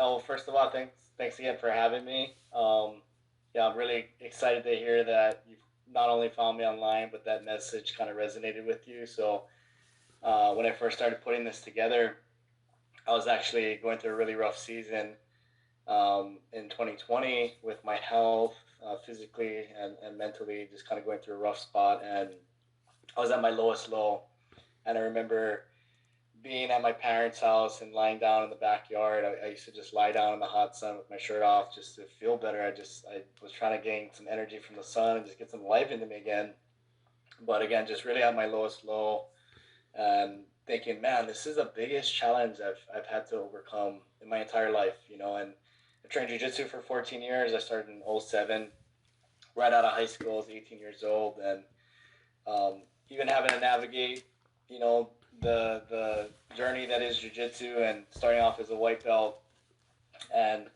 well, first of all, thanks again for having me. Yeah, I'm really excited to hear that you've not only found me online, but that message kind of resonated with you. So when I first started putting this together, I was actually going through a really rough season in 2020 with my health, physically and mentally, just kind of going through a rough spot. And I was at my lowest low. And I remember being at my parents' house and lying down in the backyard. I used to just lie down in the hot sun with my shirt off just to feel better. I was trying to gain some energy from the sun and just get some life into me again. But again, just really at my lowest low and thinking, man, this is the biggest challenge I've had to overcome in my entire life, and I trained jiu-jitsu for 14 years. I started in '07, right out of high school. I was 18 years old. And even having to navigate, the journey that is jiu-jitsu and starting off as a white belt and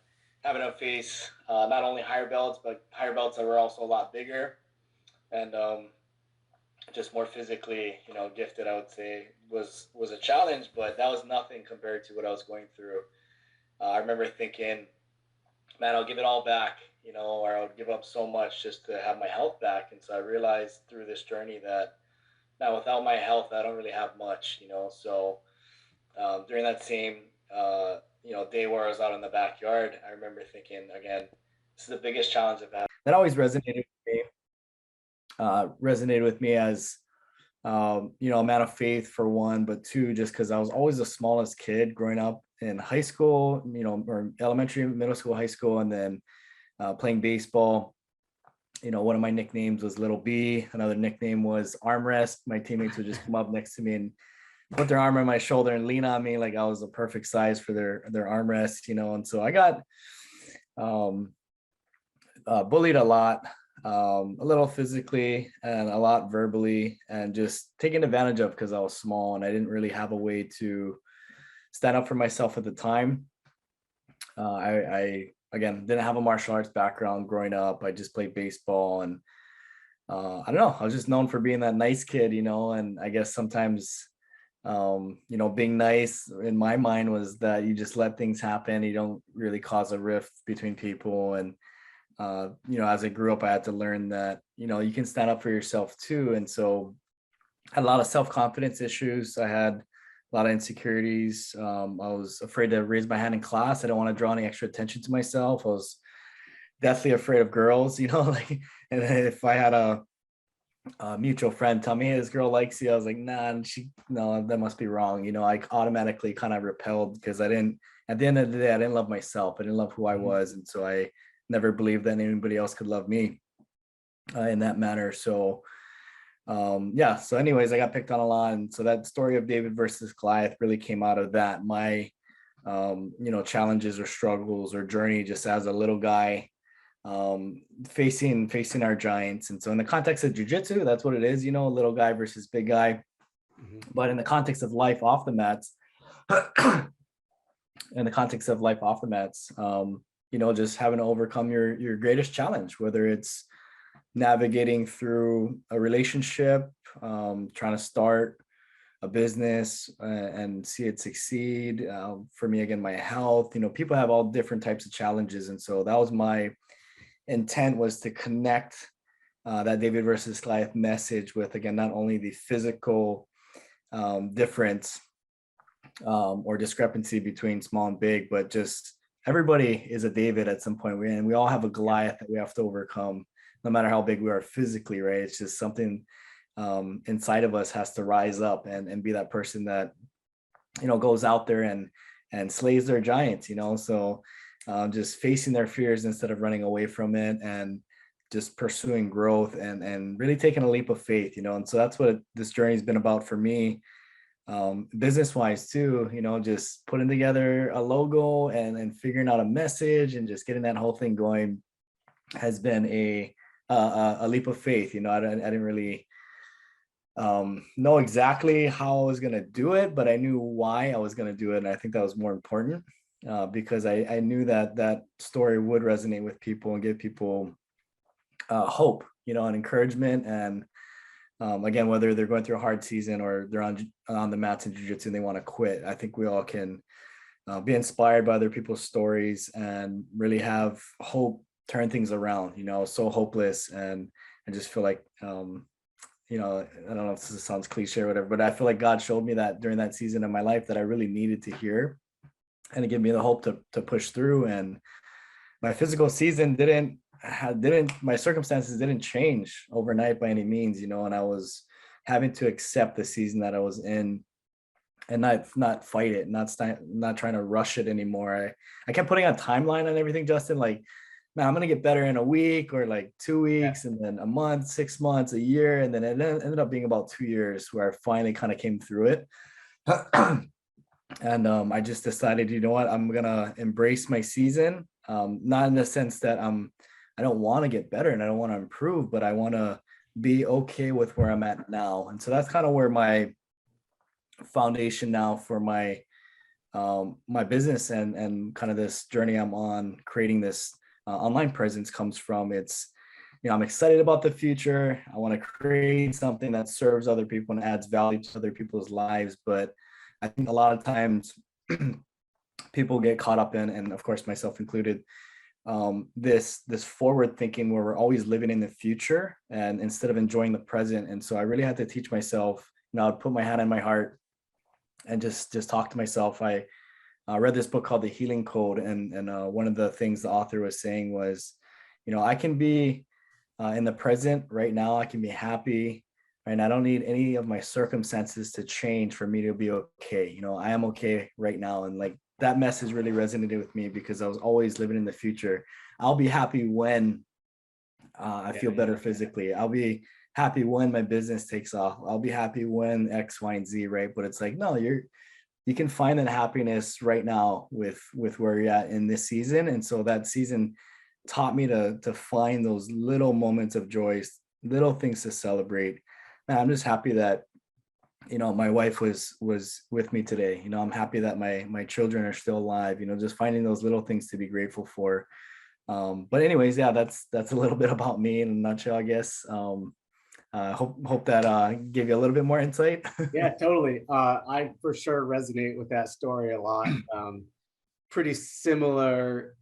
having to face not only higher belts, but higher belts that were also a lot bigger and just more physically, gifted, I would say was a challenge, but that was nothing compared to what I was going through. I remember thinking, man, I'll give it all back, or I would give up so much just to have my health back. And so I realized through this journey that now without my health, I don't really have much, So during that same, day where I was out in the backyard, I remember thinking again, this is the biggest challenge I've had. That always resonated with me as, a man of faith for one, but two, just because I was always the smallest kid growing up in high school, or elementary, middle school, high school, and then playing baseball. One of my nicknames was Little B. Another nickname was Armrest. My teammates would just come up next to me and put their arm on my shoulder and lean on me like I was the perfect size for their armrest, And so I got bullied a lot, a little physically and a lot verbally, and just taken advantage of because I was small and I didn't really have a way to stand up for myself at the time. I again didn't have a martial arts background growing up. I just played baseball, and I don't know, I was just known for being that nice kid, and I guess sometimes being nice in my mind was that you just let things happen. You don't really cause a rift between people. And as I grew up, I had to learn that, you can stand up for yourself too. And so I had a lot of self-confidence issues. I had a lot of insecurities. I was afraid to raise my hand in class. I didn't want to draw any extra attention to myself. I was deathly afraid of girls, like, and if I had a mutual friend tell me, hey, this girl likes you, I was like, nah, no, that must be wrong. I automatically kind of repelled because at the end of the day, I didn't love myself. I didn't love who I was. And so I never believed that anybody else could love me in that manner. So so anyways, I got picked on a lot. And so that story of David versus Goliath really came out of that. My, challenges or struggles or journey just as a little guy, facing our giants. And so in the context of jiu-jitsu, that's what it is, little guy versus big guy. But in the context of life off the mats, just having to overcome your greatest challenge, whether it's navigating through a relationship, trying to start a business and see it succeed. For me, again, my health, people have all different types of challenges. And so that was my intent, was to connect that David versus Goliath message with, again, not only the physical difference or discrepancy between small and big, but just everybody is a David at some point. And we all have a Goliath that we have to overcome, no matter how big we are physically, right? It's just something inside of us has to rise up and be that person that, goes out there and slays their giants, So just facing their fears instead of running away from it, and just pursuing growth and really taking a leap of faith, And so that's what this journey has been about for me, business wise too, just putting together a logo and figuring out a message and just getting that whole thing going has been a leap of faith. I didn't really know exactly how I was going to do it, but I knew why I was going to do it. And I think that was more important because I knew that story would resonate with people and give people hope, and encouragement. And again, whether they're going through a hard season or they're on the mats in jiu-jitsu and they want to quit, I think we all can be inspired by other people's stories and really have hope turn things around. So hopeless, and I just feel like, I don't know if this sounds cliche or whatever, but I feel like God showed me that during that season of my life that I really needed to hear, and to give me the hope to push through. And my physical season didn't my circumstances didn't change overnight by any means, and I was having to accept the season that I was in, and not fight it, not trying to rush it anymore. I kept putting a timeline on everything, Justin, like, man, I'm gonna get better in a week, or like 2 weeks, and then a month, 6 months, a year, and then it ended up being about 2 years where I finally kind of came through it. And I just decided, you know what, I'm gonna embrace my season. Not in the sense that I don't want to get better and I don't want to improve, but I want to be okay with where I'm at now. And so that's kind of where my foundation now for my my business and kind of this journey I'm on, creating this online presence, comes from. It's, I'm excited about the future. I want to create something that serves other people and adds value to other people's lives. But I think a lot of times people get caught up in, and of course myself included, this forward thinking where we're always living in the future and instead of enjoying the present. And so I really had to teach myself, I'd put my hand on my heart and just talk to myself. I read this book called The Healing Code, and one of the things the author was saying was, I can be in the present right now. I can be happy, and I don't need any of my circumstances to change for me to be okay. I am okay right now. And like, that message really resonated with me because I was always living in the future. I'll be happy when I feel better physically. I'll be happy when my business takes off. I'll be happy when X, Y, and Z, right? But it's like, no, you can find that happiness right now with where you're at in this season. And so that season taught me to find those little moments of joy, little things to celebrate. Man, I'm just happy that my wife was with me today. I'm happy that my children are still alive. Just finding those little things to be grateful for. But anyways, yeah, that's a little bit about me in a nutshell, I guess. Hope that gave you a little bit more insight. Yeah, totally. I for sure resonate with that story a lot. Pretty similar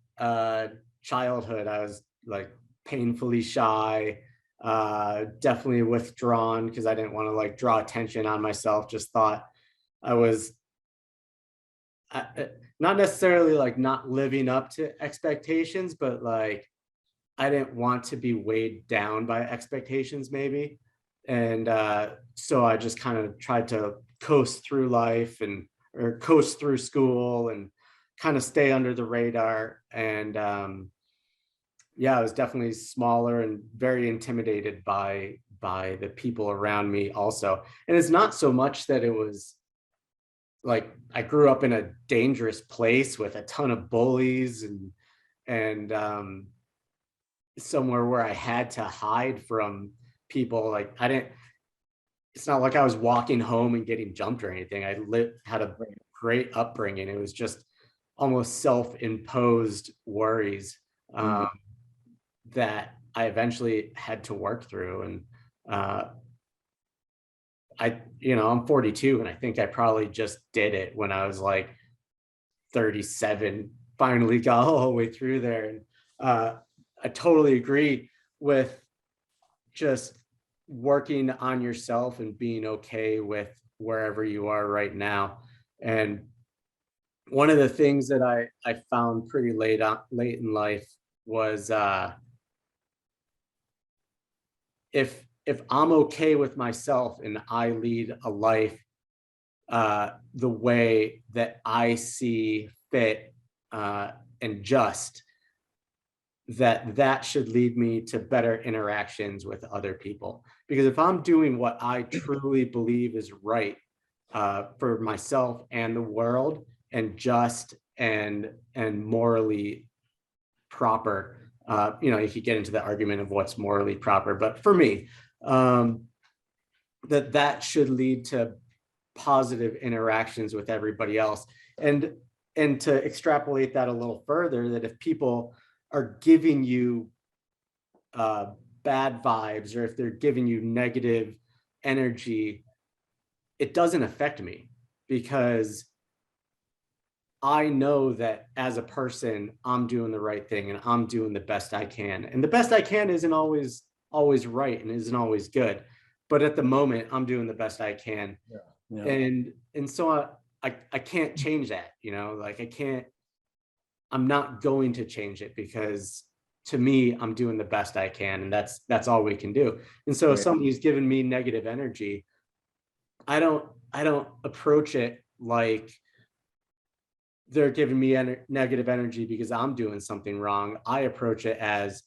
childhood. I was like painfully shy, definitely withdrawn because I didn't want to like draw attention on myself. Just thought I was not necessarily like not living up to expectations, but like I didn't want to be weighed down by expectations maybe. And so I just kind of tried to coast through life or coast through school and kind of stay under the radar. And yeah, I was definitely smaller and very intimidated by the people around me also. And it's not so much that it was like I grew up in a dangerous place with a ton of bullies and somewhere where I had to hide from people. Like it's not like I was walking home and getting jumped or anything. I had a great upbringing. It was just almost self-imposed worries that I eventually had to work through. And I'm 42, and I think I probably just did it when I was like 37, finally got all the way through there. And I totally agree with just working on yourself and being okay with wherever you are right now. And one of the things that I found pretty late in life was if I'm okay with myself and I lead a life the way that I see fit and just, that should lead me to better interactions with other people. Because if I'm doing what I truly believe is right for myself and the world, and just and morally proper, you could get into the argument of what's morally proper, but for me, that should lead to positive interactions with everybody else. And to extrapolate that a little further, that if people are giving you bad vibes, or if they're giving you negative energy, it doesn't affect me, because I know that as a person, I'm doing the right thing and I'm doing the best I can. And the best I can isn't always right and isn't always good. But at the moment, I'm doing the best I can. Yeah. Yeah. And so I can't change that, you know, like I can't, I'm not going to change it because to me, I'm doing the best I can. And that's all we can do. And so if Right. somebody's giving me negative energy, I don't approach it like they're giving me negative energy because I'm doing something wrong. I approach it as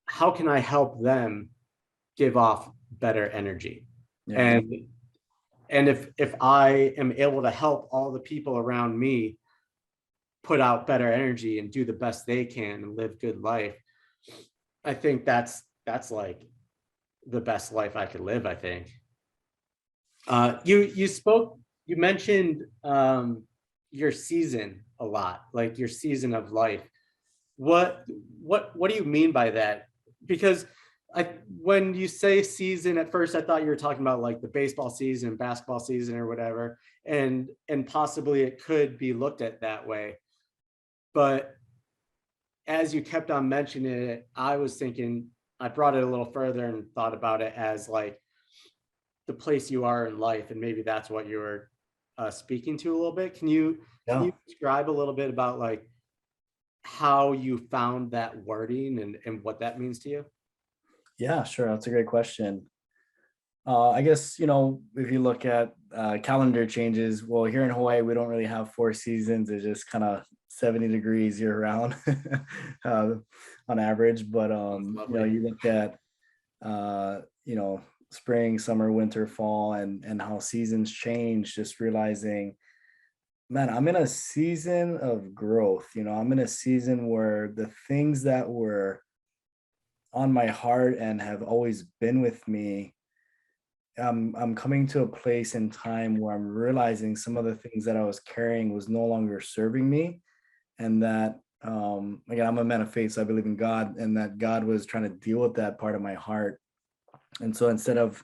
how can I help them give off better energy? Yeah. And if I am able to help all the people around me put out better energy and do the best they can and live good life, I think that's like the best life I could live, I think. You mentioned your season a lot, like your season of life. What what do you mean by that? Because I when you say season, at first I thought you were talking about like the baseball season, basketball season, or whatever, and possibly it could be looked at that way. But as you kept on mentioning it, I was thinking I brought it a little further and thought about it as like the place you are in life, and maybe that's what you were speaking to a little bit. Can you Yeah. describe a little bit about like how you found that wording and what that means to you? Yeah, sure. That's a great question. I guess, if you look at calendar changes, well, here in Hawaii, we don't really have four seasons. It's just kind of 70 degrees year round uh, on average. But, That's lovely. you look at, uh, you know, spring, summer, winter, fall, and how seasons change, just realizing, man, I'm in a season of growth. I'm in a season where the things that were on my heart and have always been with me, I'm coming to a place in time where I'm realizing some of the things that I was carrying was no longer serving me, and that again, I'm a man of faith, so I believe in God, and that God was trying to deal with that part of my heart. And so instead of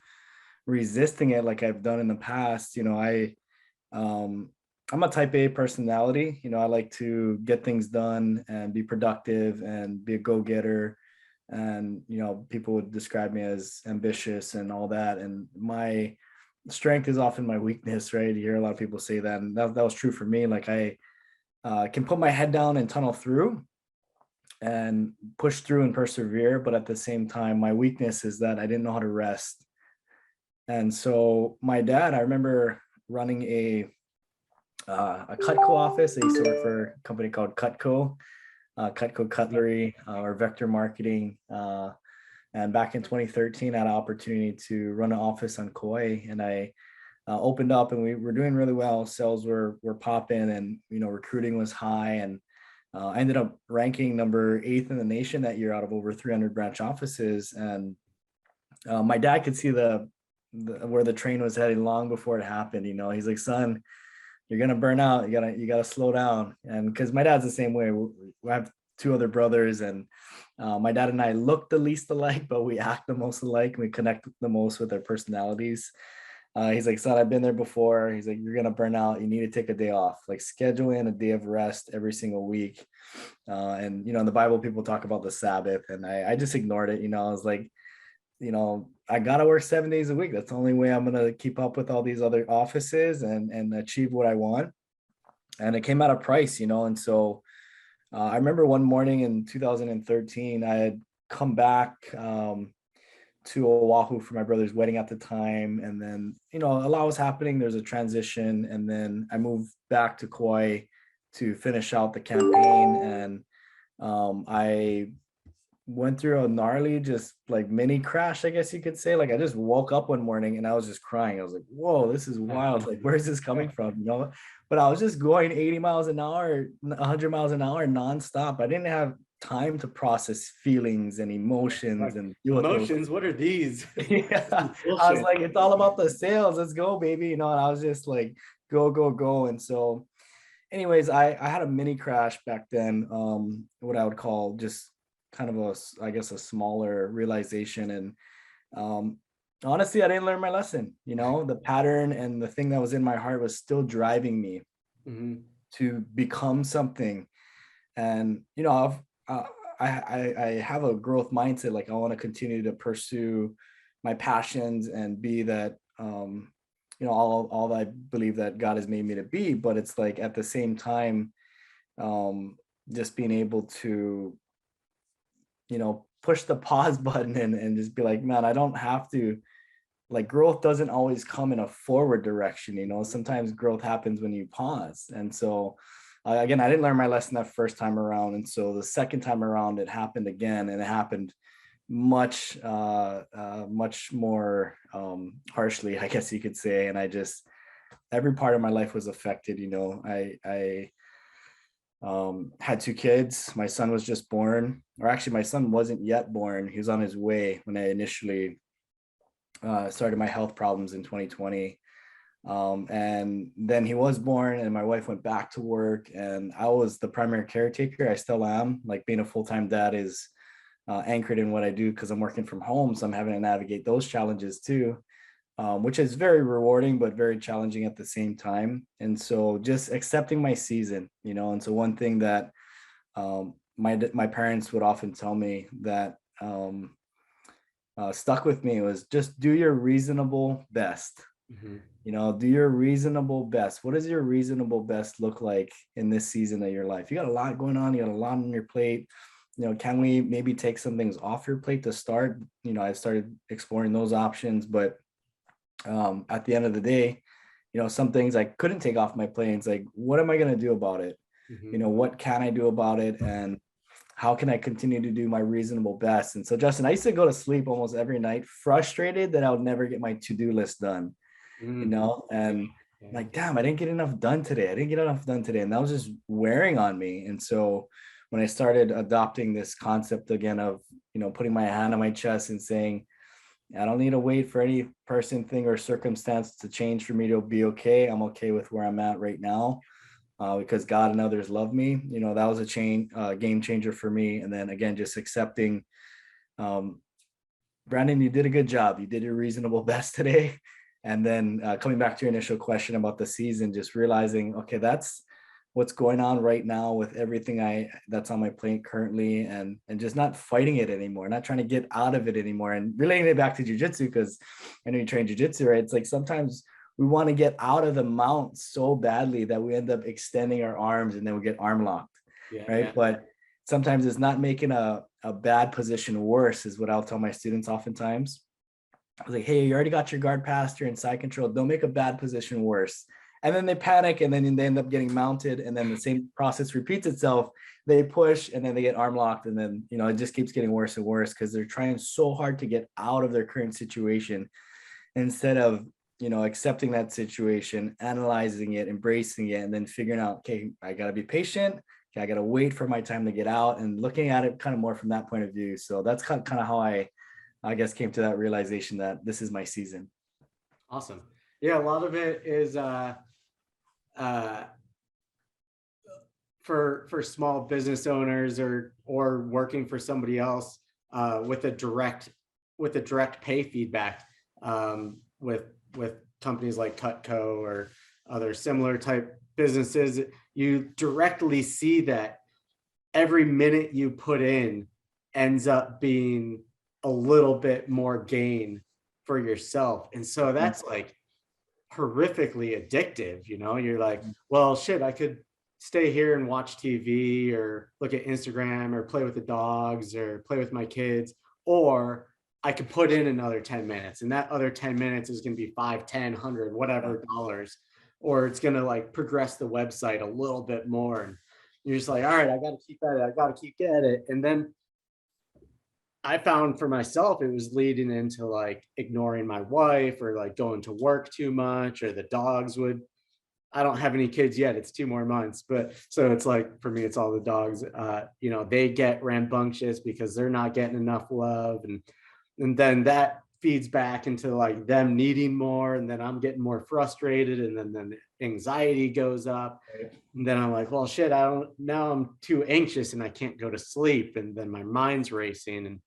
resisting it like I've done in the past, um I'm a type A personality. I like to get things done and be productive and be a go-getter. And people would describe me as ambitious and all that, and my strength is often my weakness, right? You hear a lot of people say that, and that was true for me. Like, I can put my head down and tunnel through and push through and persevere, but at the same time, my weakness is that I didn't know how to rest. And so my dad, I remember running a Cutco office. I used to work for a company called Cutco Cutlery, or Vector Marketing. And back in 2013, I had an opportunity to run an office on Kauai, and I opened up, and we were doing really well. Sales were popping, and recruiting was high, and I ended up ranking number 8th in the nation that year out of over 300 branch offices. And my dad could see where the train was heading long before it happened. He's like, "Son, you're gonna burn out. You gotta slow down." And because my dad's the same way. We have two other brothers, and my dad and I look the least alike, but we act the most alike. We connect the most with our personalities. He's like, "Son, I've been there before." He's like, "You're gonna burn out. You need to take a day off. Like, schedule in a day of rest every single week." And in the Bible, people talk about the Sabbath, and I just ignored it. I was like, I gotta work 7 days a week. That's the only way I'm gonna keep up with all these other offices and achieve what I want. And it came at a price. And so I remember one morning in 2013, I had come back to Oahu for my brother's wedding at the time, and then a lot was happening. There's a transition, and then I moved back to Kauai to finish out the campaign, and I went through a gnarly, just like mini crash, I guess you could say. Like, I just woke up one morning and I was just crying. I was like, "Whoa, this is wild. Like, where's this coming from?" But I was just going 80 miles an hour, 100 miles an hour nonstop. I didn't have time to process feelings and emotions Like and deal with those. emotions, what are these? This Yeah. is I was bullshit. like, it's all about the sales. Let's go, baby. And I was just like, go, go, go. And so anyways, I had a mini crash back then, what I would call just kind of I guess a smaller realization. And um, honestly, I didn't learn my lesson. The pattern and the thing that was in my heart was still driving me Mhm. to become something. And I have a growth mindset. Like, I want to continue to pursue my passions and be that, all that I believe that God has made me to be. But it's like, at the same time, um, just being able to, push the pause button and just be like, man, I don't have to, like, growth doesn't always come in a forward direction. Sometimes growth happens when you pause. And so, again, I didn't learn my lesson that first time around, and so the second time around it happened again, and it happened much more harshly, I guess you could say. And every part of my life was affected. I had two kids. My son was just born, or actually my son wasn't yet born. He was on his way when I initially started my health problems in 2020. And then he was born, and my wife went back to work, and I was the primary caretaker. I still am. Like, being a full-time dad is anchored in what I do because I'm working from home. So I'm having to navigate those challenges too, which is very rewarding, but very challenging at the same time. And so just accepting my season, and so one thing that my parents would often tell me that stuck with me was just do your reasonable best. Mhm. Do your reasonable best. What does your reasonable best look like in this season of your life? You got a lot going on. You got a lot on your plate. Can we maybe take some things off your plate to start? I started exploring those options, but at the end of the day, some things I couldn't take off my plate. It's like, what am I going to do about it? Mhm. What can I do about it? And how can I continue to do my reasonable best? And so, Justin, I used to go to sleep almost every night, frustrated that I would never get my to-do list done, Mm. and Yeah. like, damn, I didn't get enough done today. I didn't get enough done today. And that was just wearing on me. And so when I started adopting this concept again of, putting my hand on my chest and saying, I don't need to wait for any person, thing, or circumstance to change for me to be okay. I'm okay with where I'm at right now, because God and others love me. That was a game changer for me. And then again, just accepting, Brandon, you did a good job. You did your reasonable best today. And then coming back to your initial question about the season, just realizing, okay, that's what's going on right now with everything that's on my plate currently, and just not fighting it anymore, not trying to get out of it anymore. And relating it back to jiu-jitsu, because I know you train jiu-jitsu, right? It's like, sometimes we want to get out of the mount so badly that we end up extending our arms and then we get arm locked, Yeah. right? But sometimes it's not making a bad position worse, is what I'll tell my students oftentimes. I was like, hey, you already got your guard passed, you're in side control, don't make a bad position worse. And then they panic, and then they end up getting mounted, and then the same process repeats itself. They push, and then they get arm locked, and then it just keeps getting worse and worse because they're trying so hard to get out of their current situation, instead of accepting that situation, analyzing it, embracing it, and then figuring out, okay, I got to be patient. Okay, I got to wait for my time to get out, and looking at it kind of more from that point of view. So that's kind of how I guess came to that realization that this is my season. Awesome. Yeah, a lot of it is for small business owners or working for somebody else with a direct pay feedback, with companies like Cutco or other similar type businesses. You directly see that every minute you put in ends up being a little bit more gain for yourself. And so that's like horrifically addictive. You're like, well, shit, I could stay here and watch TV or look at Instagram or play with the dogs or play with my kids, or I could put in another 10 minutes, and that other 10 minutes is going to be 5, 10, 100, whatever dollars, or it's going to like progress the website a little bit more. And you're just like, all right, I got to keep at it. I got to keep at it. And then I found for myself, it was leading into like ignoring my wife, or like going to work too much, or the dogs would, I don't have any kids yet. It's 2 more months. But so it's like, for me, it's all the dogs, they get rambunctious because they're not getting enough love. And then that feeds back into like them needing more. And then I'm getting more frustrated. And then the anxiety goes up. And then I'm like, well, shit, now I'm too anxious and I can't go to sleep. And then my mind's racing. And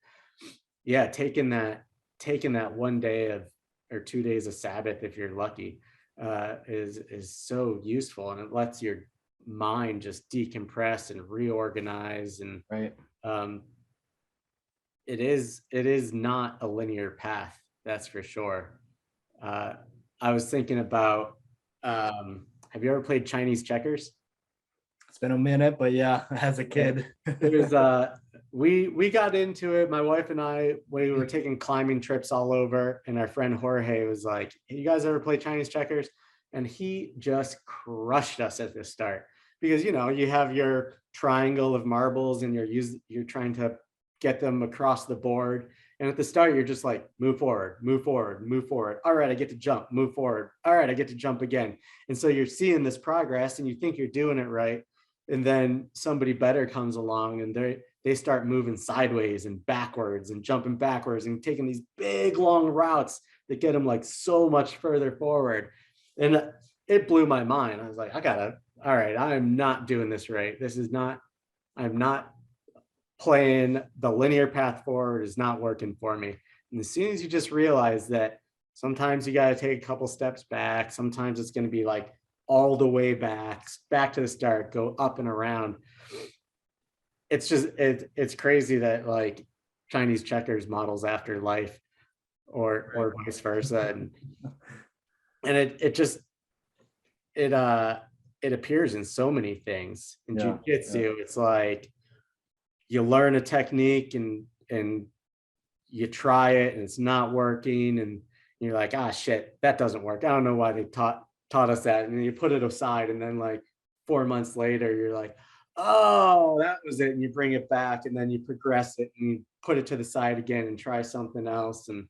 yeah, taking that 1 day or 2 days of Sabbath, if you're lucky, is so useful, and it lets your mind just decompress and reorganize. And Right. um, it is not a linear path, that's for sure. Uh, I was thinking about, have you ever played Chinese checkers? It's been a minute, but yeah, as a Okay. kid. It was we got into it. My wife and I, we were taking climbing trips all over, and our friend Jorge was like, "Hey, you guys ever play Chinese checkers?" And he just crushed us at the start because you have your triangle of marbles and you're trying to get them across the board. And at the start, you're just like, move forward, move forward, move forward. All right, I get to jump, move forward. All right, I get to jump again. And so you're seeing this progress and you think you're doing it right. And then somebody better comes along and they start moving sideways and backwards and jumping backwards and taking these big long routes that get them like so much further forward. And it blew my mind. I was like, all right, I'm not doing this right. I'm not playing the linear path forward is not working for me. And as soon as you just realize that sometimes you got to take a couple steps back, sometimes it's going to be like all the way back to the start, go up and around. It's crazy that like Chinese checkers models after life or vice versa. And it appears in so many things. In Yeah. jiu-jitsu, it's like you learn a technique and you try it and it's not working and you're like, ah, shit, that doesn't work. I don't know why they taught us that. And then you put it aside and then like 4 months later, you're like, oh, that was it. And you bring it back and then you progress it and you put it to the side again and try something else. And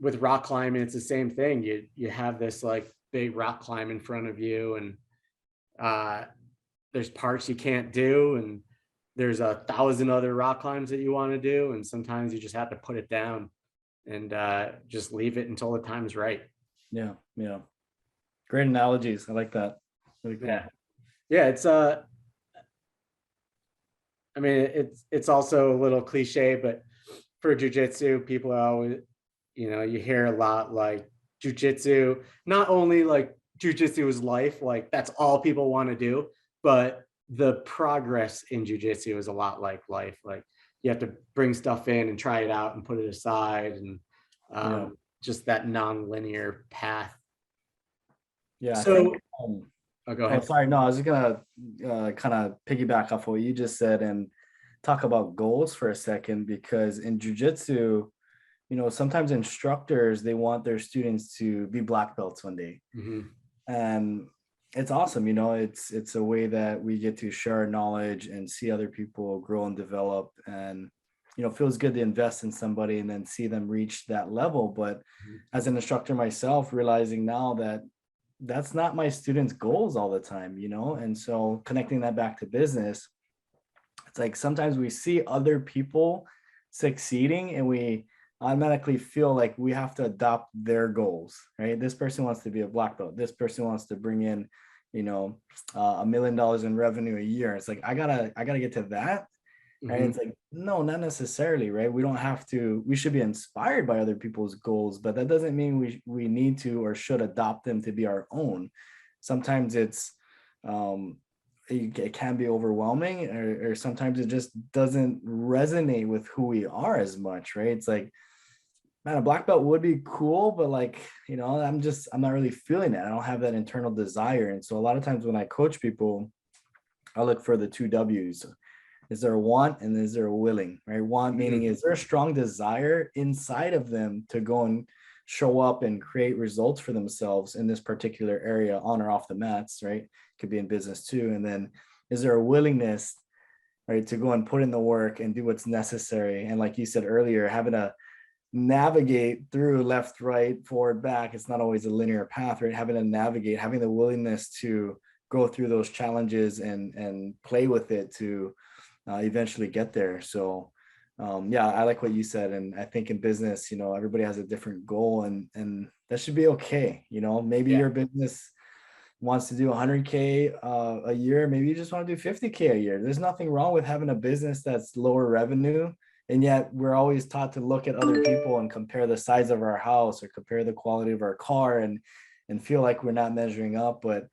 with rock climbing, it's the same thing. You have this like big rock climb in front of you and there's parts you can't do and there's 1,000 other rock climbs that you want to do. And sometimes you just have to put it down and just leave it until the time's right. Yeah. Yeah. Great analogies. I like that. Really cool. Yeah. It's I mean, it's also a little cliche, but for jujitsu, people are always, you hear a lot like jujitsu, not only like jujitsu is life, like that's all people want to do, but the progress in jujitsu is a lot like life. Like you have to bring stuff in and try it out and put it aside, and just that non-linear path. Yeah. I So, think, go ahead. sorry. No, I was just gonna kind of piggyback off what you just said and talk about goals for a second, because in jujitsu, sometimes instructors, they want their students to be black belts one day. Mm-hmm. And it's awesome. It's a way that we get to share our knowledge and see other people grow and develop, and feels good to invest in somebody and then see them reach that level. But as an instructor myself, realizing now that that's not my students' goals all the time, and so connecting that back to business, it's like sometimes we see other people succeeding and we automatically feel like we have to adopt their goals, right? This person wants to be a black belt. This person wants to bring in, $1 million in revenue a year. It's like, I gotta get to that. Right. Mm-hmm. It's like, no, not necessarily, right? We don't have to, we should be inspired by other people's goals, but that doesn't mean we need to or should adopt them to be our own. Sometimes it can be overwhelming, or sometimes it just doesn't resonate with who we are as much, right? It's like, man, a black belt would be cool, but like, I'm not really feeling it. I don't have that internal desire. And so a lot of times when I coach people, I look for the 2 W's. Is there a want and is there a willing, right? Want meaning, is there a strong desire inside of them to go and show up and create results for themselves in this particular area, on or off the mats, right? Could be in business too. And then is there a willingness, right, to go and put in the work and do what's necessary? And like you said earlier, having to navigate through left, right, forward, back, it's not always a linear path, right? Having to navigate, having the willingness to go through those challenges and play with it to eventually get there. So I like what you said. And I think in business, everybody has a different goal, and that should be okay. Maybe your business wants to do 100K a year. Maybe you just want to do 50K a year. There's nothing wrong with having a business that's lower revenue. And yet we're always taught to look at other people and compare the size of our house or compare the quality of our car and feel like we're not measuring up. But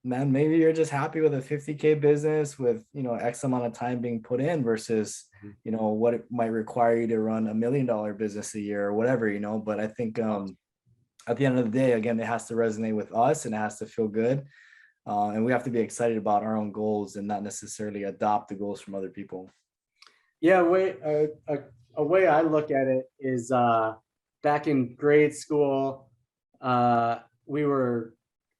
man, maybe you're just happy with a 50K business with, X amount of time being put in versus, what it might require you to run $1 million business a year or whatever, but I think at the end of the day, again, it has to resonate with us and it has to feel good. And we have to be excited about our own goals and not necessarily adopt the goals from other people. Yeah, a way I look at it is back in grade school, we were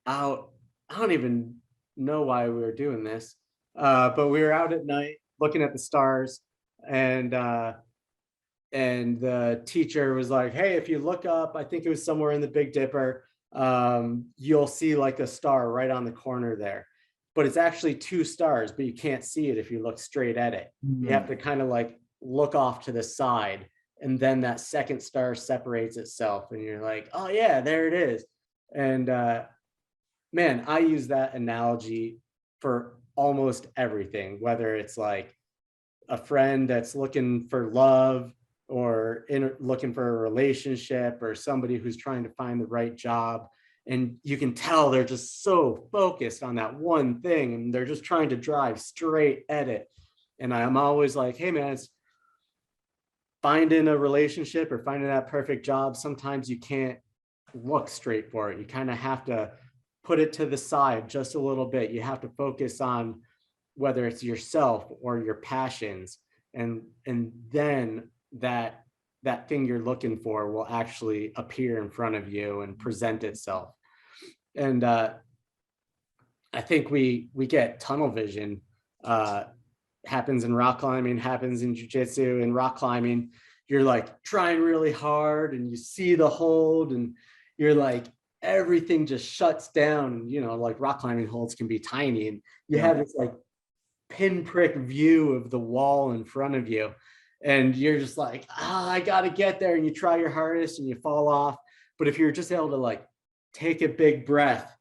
out. I don't even know why we were doing this, but we were out at night looking at the stars, and the teacher was like, "Hey, if you look up, I think it was somewhere in the Big Dipper, you'll see like a star right on the corner there, but it's actually two stars, but you can't see it if you look straight at it. You have to kind of like look off to the side, and then that second star separates itself, and you're like, oh yeah, there it is." And man, I use that analogy for almost everything, whether it's like a friend that's looking for love or looking for a relationship, or somebody who's trying to find the right job. And you can tell they're just so focused on that one thing and they're just trying to drive straight at it. And I'm always like, hey man, it's finding a relationship or finding that perfect job. Sometimes you can't look straight for it. You kind of have to put it to the side just a little bit. You have to focus on whether it's yourself or your passions, and then that thing you're looking for will actually appear in front of you and present itself. And I think we get tunnel vision. Happens in rock climbing, happens in jiu-jitsu. In rock climbing, you're like trying really hard and you see the hold and you're like, everything just shuts down. Like rock climbing holds can be tiny and you have this like pinprick view of the wall in front of you. And you're just like, I got to get there. And you try your hardest and you fall off. But if you're just able to like take a big breath,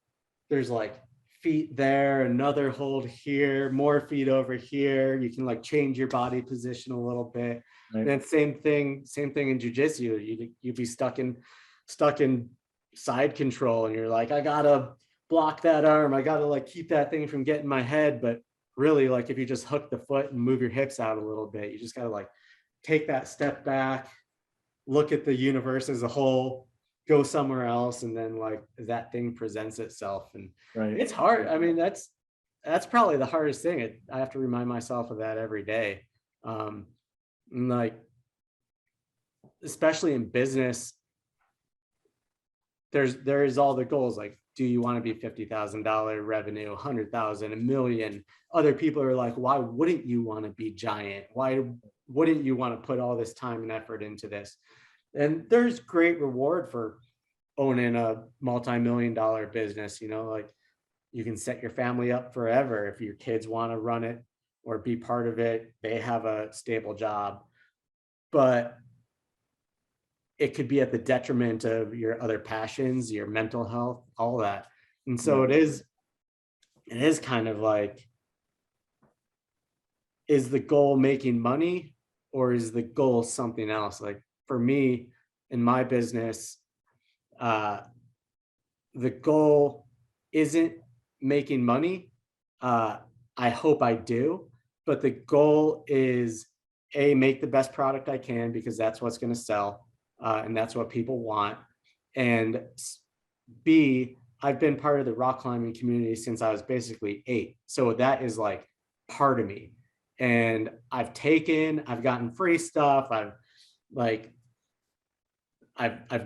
there's like feet there, another hold here, more feet over here. You can like change your body position a little bit. Right. And same thing in jiu-jitsu. You'd be stuck in side control and you're like, I got to block that arm. I got to like keep that thing from getting my head. But really, like if you just hook the foot and move your hips out a little bit, you just got to like take that step back, look at the universe as a whole, go somewhere else, and then like that thing presents itself. And it's hard. I mean, that's probably the hardest thing. I have to remind myself of that every day. And like, especially in business, there is all the goals. Like, do you want to be $50,000 revenue, 100,000, $1 million? Other people are like, why wouldn't you want to be giant? Why wouldn't you want to put all this time and effort into this? And there's great reward for owning a multi-million-dollar business. Like you can set your family up forever if your kids want to run it or be part of it. They have a stable job, but it could be at the detriment of your other passions, your mental health, all that. And so it is kind of like, is the goal making money or is the goal something else? Like for me in my business, the goal isn't making money. I hope I do, but the goal is make the best product I can because that's what's going to sell. And that's what people want. And B, I've been part of the rock climbing community since I was basically 8. So that is like part of me. And I've gotten free stuff. I've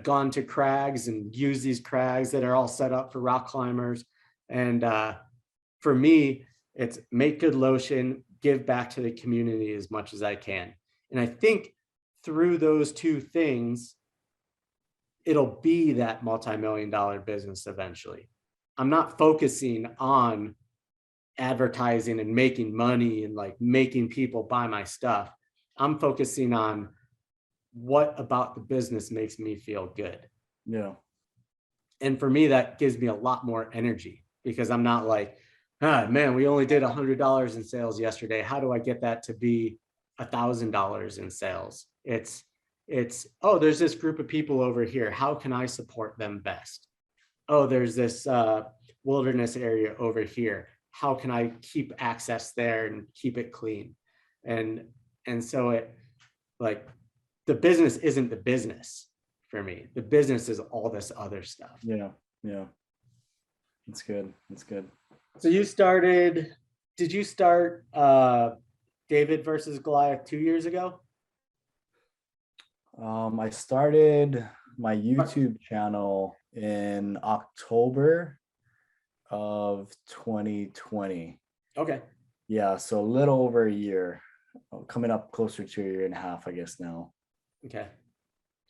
gone to crags and used these crags that are all set up for rock climbers. And for me, it's make good lotion, give back to the community as much as I can. And I think through those two things, it'll be that multi-million-dollar business eventually. I'm not focusing on advertising and making money and like making people buy my stuff. I'm focusing on what about the business makes me feel good. Yeah. And for me, that gives me a lot more energy because I'm not like, man, we only did $100 in sales yesterday. How do I get that to be $1,000 in sales? It's, oh, there's this group of people over here. How can I support them best? Oh, there's this wilderness area over here. How can I keep access there and keep it clean? And so it, like, the business isn't the business for me. The business is all this other stuff. Yeah. Yeah. That's good. That's good. So did you start David versus Goliath 2 years ago? I started my YouTube channel in October of 2020. Okay. Yeah, so a little over a year, coming up closer to a year and a half, I guess now. Okay.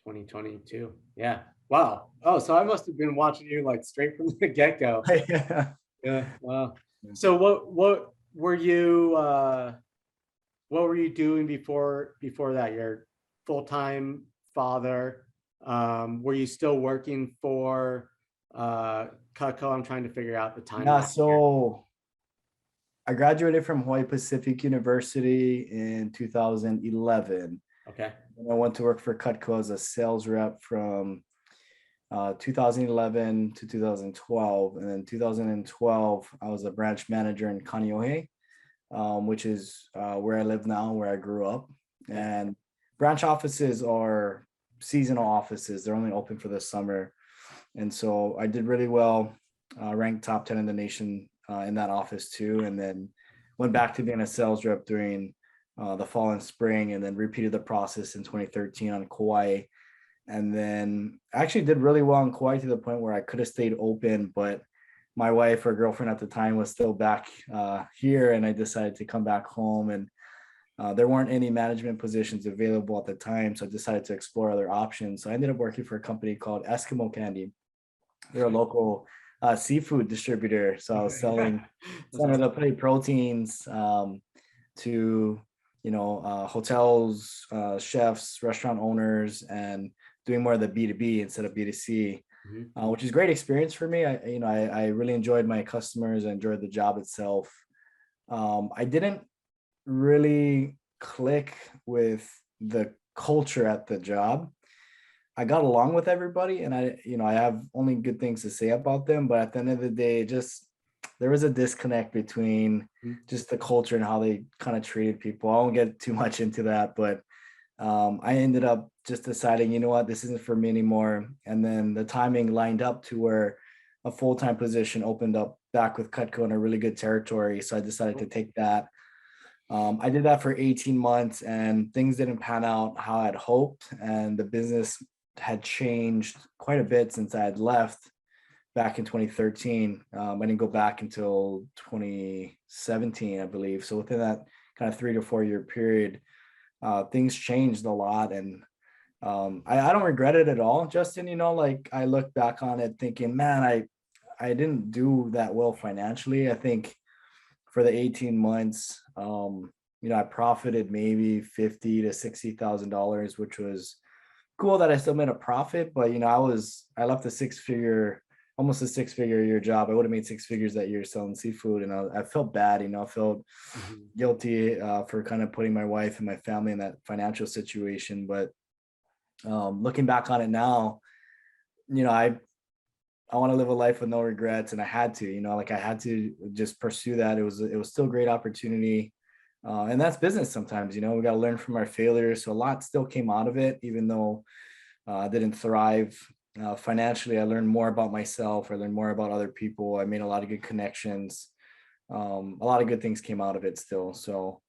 2022. Yeah. Wow. Oh, so I must have been watching you like straight from the get-go. Yeah. Yeah. Wow. So what were you doing before that? You're full-time father. Were you still working for Cutco? I'm trying to figure out the Yeah, timeline here. so I graduated from Hawaii Pacific University in 2011. Okay. And I went to work for Cutco as a sales rep from 2011 to 2012. And then 2012, I was a branch manager in Kaneohe, which is where I live now, where I grew up. And branch offices are seasonal offices. They're only open for the summer. And so I did really well, ranked top 10 in the nation in that office too. And then went back to being a sales rep during the fall and spring, and then repeated the process in 2013 on Kauai. And then I actually did really well in Kauai to the point where I could have stayed open, but my wife or girlfriend at the time was still back here, and I decided to come back home. And there weren't any management positions available at the time, so I decided to explore other options. So I ended up working for a company called Eskimo Candy. They're a local seafood distributor. So I was selling some of the pay proteins to hotels, chefs, restaurant owners, and doing more of the B2B instead of B2C, which is great experience for me. I really enjoyed my customers. I enjoyed the job itself. I didn't really click with the culture at the job. I got along with everybody, and I have only good things to say about them. But at the end of the day, there was a disconnect between just the culture and how they kind of treated people. I won't get too much into that, but I ended up just deciding, you know what, this isn't for me anymore. And then the timing lined up to where a full-time position opened up back with Cutco in a really good territory. So I decided to take that. I did that for 18 months and things didn't pan out how I'd hoped. And the business had changed quite a bit since I had left back in 2013. I didn't go back until 2017, I believe. So within that kind of 3 to 4 year period, things changed a lot. And I don't regret it at all, Justin. Like I look back on it thinking, man, I didn't do that well financially. I think for the 18 months, I profited maybe $50,000 to $60,000, which was cool that I still made a profit. But I left almost a six-figure a year job. I would have made six figures that year selling seafood, and I felt bad. I felt guilty for kind of putting my wife and my family in that financial situation. But looking back on it now, I want to live a life with no regrets, and I had to. I had to just pursue that. It was still a great opportunity. And that's business sometimes, we got to learn from our failures. So a lot still came out of it, even though I didn't thrive financially. I learned more about myself. I learned more about other people. I made a lot of good connections. A lot of good things came out of it still. So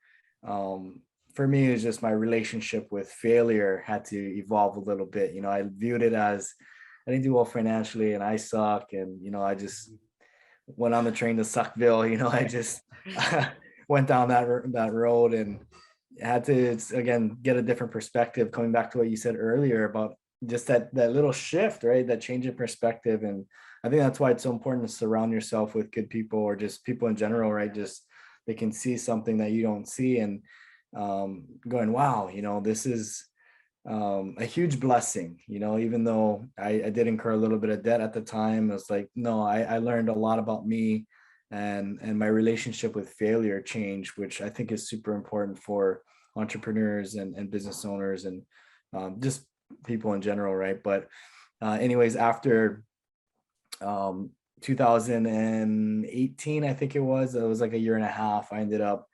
for me, it's just my relationship with failure had to evolve a little bit. I viewed it as I didn't do well financially and I suck. And, I just went on the train to Suckville. I just went down that road and had to, again, get a different perspective, coming back to what you said earlier about just that little shift, right? That change in perspective. And I think that's why it's so important to surround yourself with good people, or just people in general, right? Just they can see something that you don't see, and going, wow, this is a huge blessing. Even though I did incur a little bit of debt at the time, it's like, no, I learned a lot about me, and my relationship with failure changed, which I think is super important for entrepreneurs and business owners, and just people in general, right? But anyways, after 2018, I think it was. It was like a year and a half. I ended up,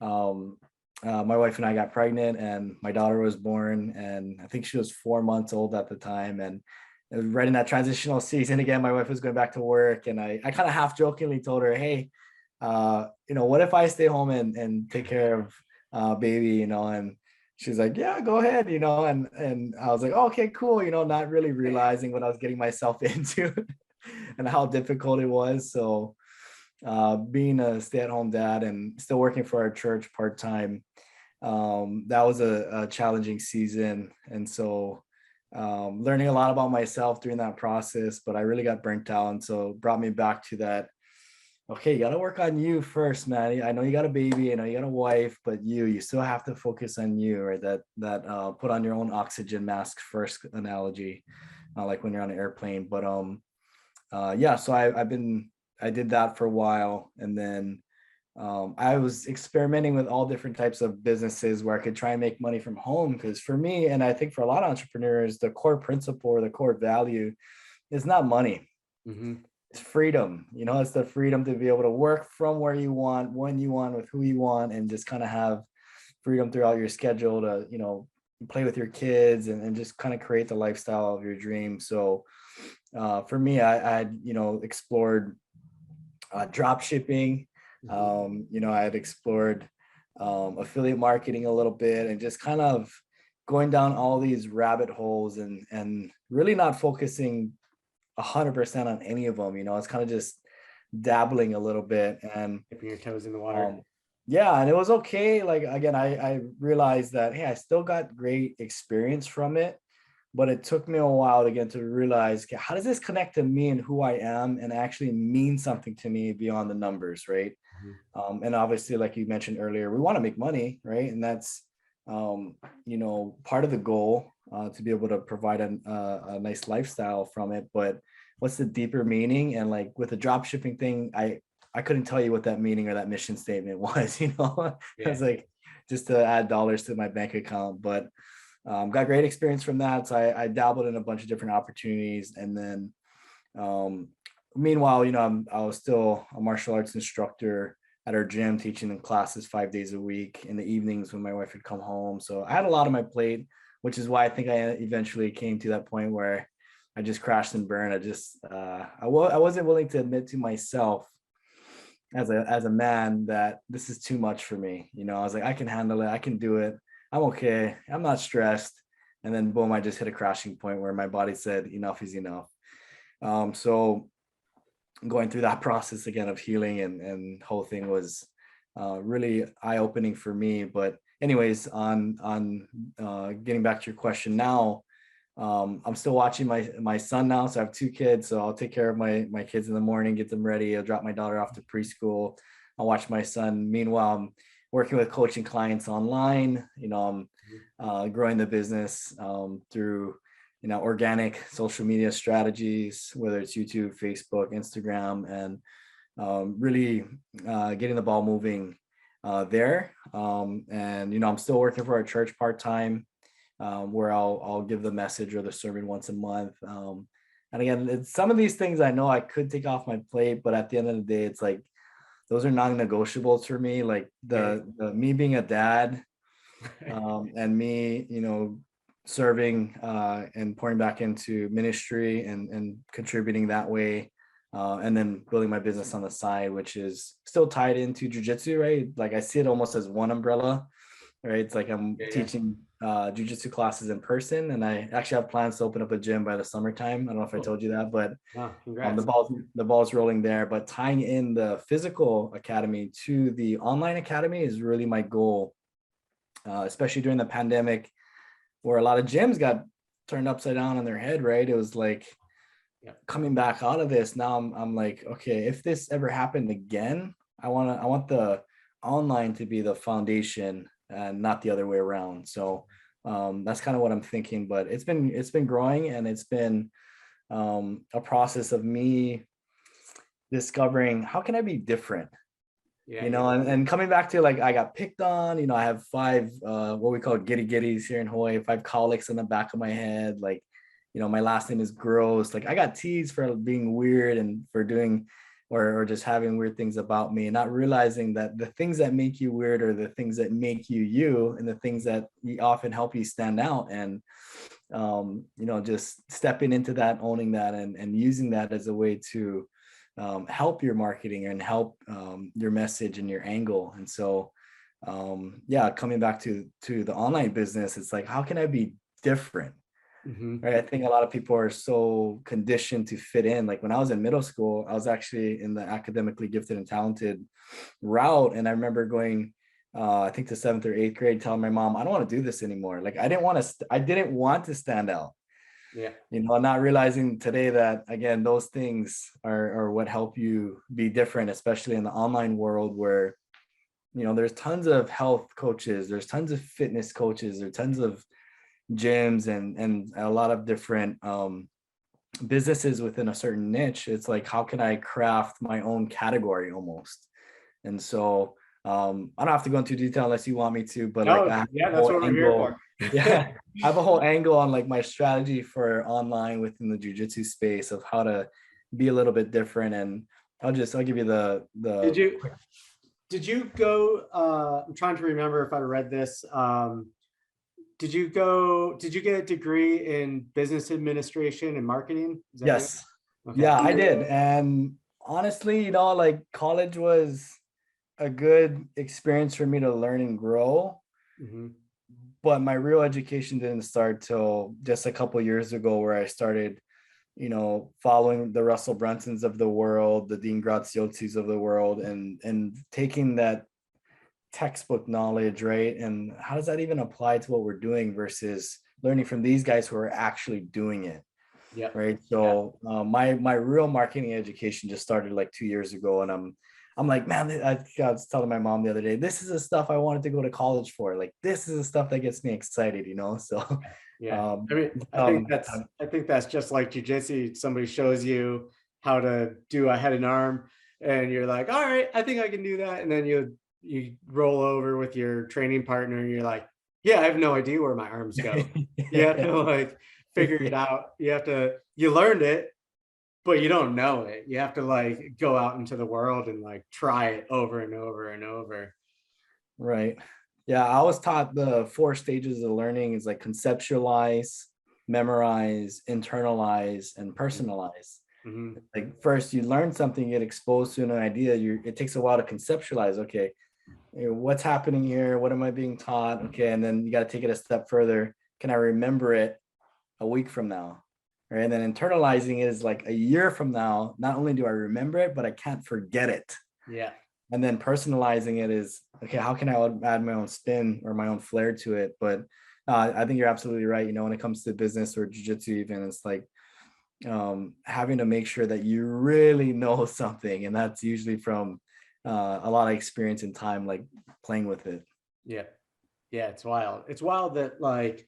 um, my wife and I got pregnant, and my daughter was born, and I think she was 4 months old at the time. And it was right in that transitional season again. My wife was going back to work, and I kind of half jokingly told her, "Hey, what if I stay home and take care of baby, and she's like, yeah, go ahead, and I was like, oh, okay, cool, not really realizing what I was getting myself into and how difficult it was. So being a stay-at-home dad and still working for our church part-time, that was a challenging season. And so learning a lot about myself during that process, but I really got burnt out. And so it brought me back to that. Okay, you got to work on you first, man. I know you got a baby, I know you got a wife, but you still have to focus on you, right? That put on your own oxygen mask first analogy, like when you're on an airplane. But yeah, so I did that for a while, and then I was experimenting with all different types of businesses where I could try and make money from home. Because for me, and I think for a lot of entrepreneurs, the core principle or the core value is not money. Mm-hmm. It's freedom. It's the freedom to be able to work from where you want, when you want, with who you want, and just kind of have freedom throughout your schedule to, play with your kids and just kind of create the lifestyle of your dreams. So for me, I explored drop shipping. I had explored affiliate marketing a little bit, and just kind of going down all these rabbit holes and really not focusing 100% on any of them. It's kind of just dabbling a little bit, and Dipping your toes in the water. yeah, and it was okay. Like, again, I realized that, hey, I still got great experience from it, but it took me a while to get to realize, okay, how does this connect to me and who I am and actually mean something to me beyond the numbers, right? And obviously, like you mentioned earlier, we want to make money, right? And that's part of the goal, to be able to provide a nice lifestyle from it. But what's the deeper meaning? And like with the drop shipping thing, I couldn't tell you what that meaning or that mission statement was. Yeah. It was like just to add dollars to my bank account. But got great experience from that. So I dabbled in a bunch of different opportunities, and then meanwhile, I was still a martial arts instructor at our gym, teaching in classes 5 days a week in the evenings when my wife would come home. So I had a lot on my plate, which is why I think I eventually came to that point where I just crashed and burned. I wasn't willing to admit to myself as a man that this is too much for me. I was like, I can handle it. I can do it. I'm okay. I'm not stressed. And then boom, I just hit a crashing point where my body said, enough is enough. So going through that process again of healing, and whole thing was really eye-opening for me. But anyways, on getting back to your question now, I'm still watching my son now. So I have 2 kids. So I'll take care of my kids in the morning, get them ready. I'll drop my daughter off to preschool. I'll watch my son. Meanwhile, I'm working with coaching clients online. I'm growing the business through organic social media strategies, whether it's YouTube, Facebook, Instagram, and really getting the ball moving there. And I'm still working for our church part-time, where I'll give the message or the sermon once a month. And again, some of these things I know I could take off my plate, but at the end of the day, it's like those are non-negotiables for me. Like the me being a dad, and me, serving and pouring back into ministry and contributing that way. And then building my business on the side, which is still tied into jiu-jitsu, right? Like I see it almost as one umbrella, right? It's like I'm teaching jiu-jitsu classes in person, and I actually have plans to open up a gym by the summertime. I don't know if I told you that, but the ball's rolling there. But tying in the physical academy to the online academy is really my goal, especially during the pandemic, where a lot of gyms got turned upside down on their head, right? It was like coming back out of this. Now I'm like, okay, if this ever happened again, I want the online to be the foundation and not the other way around. So that's kind of what I'm thinking. But it's been growing, and it's been a process of me discovering how can I be different. And coming back to, like, I got picked on, I have 5 what we call giddy giddies here in Hawaii, 5 colics in the back of my head. Like, my last name is gross. Like I got teased for being weird and for doing or just having weird things about me, and not realizing that the things that make you weird are the things that make you you, and the things that often help you stand out. And just stepping into that, owning that, and using that as a way to help your marketing and help your message and your angle. And so coming back to the online business, it's like, how can I be different? Right. I think a lot of people are so conditioned to fit in. Like when I was in middle school, I was actually in the academically gifted and talented route. And I remember going, I think to 7th or 8th grade, telling my mom, I don't want to do this anymore. Like I didn't want to stand out. Yeah. Not realizing today that, again, those things are what help you be different, especially in the online world where, there's tons of health coaches, there's tons of fitness coaches, there's tons of gyms and a lot of different businesses within a certain niche. It's like, how can I craft my own category almost? And so I don't have to go into detail unless you want me to, but like I have a that's whole what we're here angle. for. Yeah, I have a whole angle on like my strategy for online within the jiu-jitsu space of how to be a little bit different. And I'll give you the Did you go, I'm trying to remember if I read this. Did you get a degree in business administration and marketing? Is that Yes. it? Okay. Yeah, I did. And honestly, like college was a good experience for me to learn and grow. But my real education didn't start till just a couple years ago, where I started, following the Russell Brunsons of the world, the Dean Graziosis of the world, and taking that textbook knowledge, right? And how does that even apply to what we're doing versus learning from these guys who are actually doing it? Yeah. Right. So my real marketing education just started like 2 years ago, and I'm like, man, I was telling my mom the other day, this is the stuff I wanted to go to college for. Like, this is the stuff that gets me excited, So yeah, I mean, I think that's just like jujitsu. Somebody shows you how to do a head and arm, and you're like, all right, I think I can do that. And then you roll over with your training partner, and you're like, yeah, I have no idea where my arms go. You have to like figure it out. You learned it, but you don't know it. You have to like go out into the world and like try it over and over and over. Right. Yeah, I was taught the 4 stages of learning is like conceptualize, memorize, internalize, and personalize. Like first you learn something, you get exposed to an idea, it takes a while to conceptualize, okay, what's happening here? What am I being taught? Okay, and then you got to take it a step further. Can I remember it a week from now? Right. And then internalizing is like a year from now, not only do I remember it, but I can't forget it. Yeah. And then personalizing it is, okay, how can I add my own spin or my own flair to it? But I think you're absolutely right. When it comes to business or jiu-jitsu, even, it's like having to make sure that you really know something. And that's usually from a lot of experience and time, like playing with it. Yeah. Yeah. It's wild. It's wild that like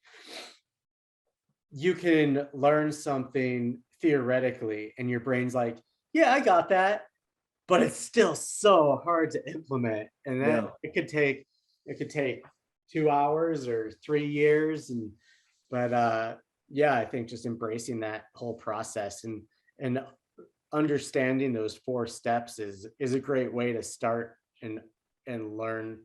you can learn something theoretically and your brain's like, yeah, I got that. But it's still so hard to implement. And then it could take 2 hours or 3 years. But I think just embracing that whole process and understanding those 4 steps is a great way to start and learn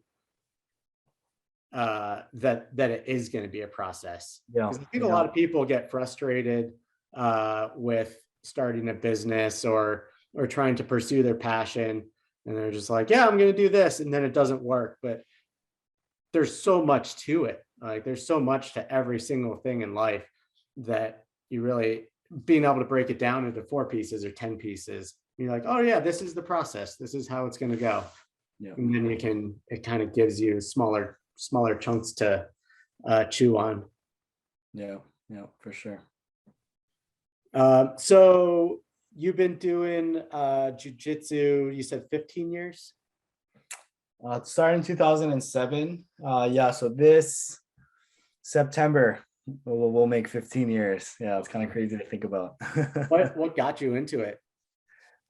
that it is going to be a process. Because I think a lot of people get frustrated with starting a business or trying to pursue their passion, and they're just like, yeah, I'm going to do this, and then it doesn't work. But there's so much to it. Like there's so much to every single thing in life that you really being able to break it down into 4 pieces or 10 pieces. You're like, oh yeah, this is the process. This is how it's going to go. Yeah. And then it kind of gives you smaller chunks to chew on. Yeah, for sure. So you've been doing jiu-jitsu, you said 15 years? It started in 2007. So this September we'll make 15 years. Yeah, it's kind of crazy to think about. What got you into it?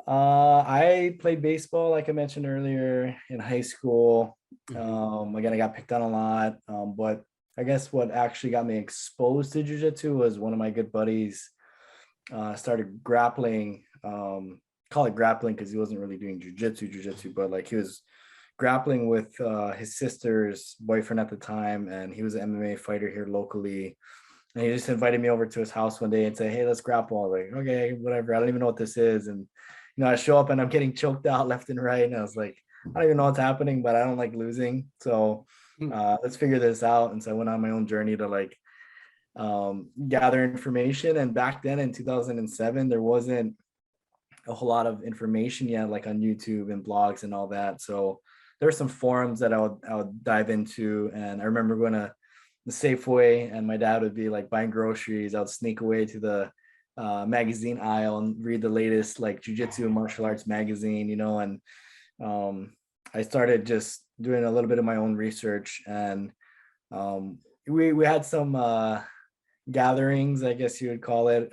I played baseball, like I mentioned earlier, in high school. Again, I got picked on a lot, but I guess what actually got me exposed to jiu-jitsu was one of my good buddies started grappling. Call it grappling because he wasn't really doing jiu-jitsu, but like he was grappling with his sister's boyfriend at the time, and he was an MMA fighter here locally. And he just invited me over to his house one day and said, "Hey, let's grapple." I was like, "Okay, whatever." I don't even know what this is, and I show up and I'm getting choked out left and right, and I was like, "I don't even know what's happening, but I don't like losing, so let's figure this out." And so I went on my own journey to like gather information. And back then in 2007, there wasn't a whole lot of information yet, like on YouTube and blogs and all that. So there were some forums that I would dive into. And I remember going to the Safeway, and my dad would be like buying groceries. I would sneak away to the magazine aisle and read the latest like jujitsu and martial arts magazine, and I started just doing a little bit of my own research. And we had some gatherings, I guess you would call it,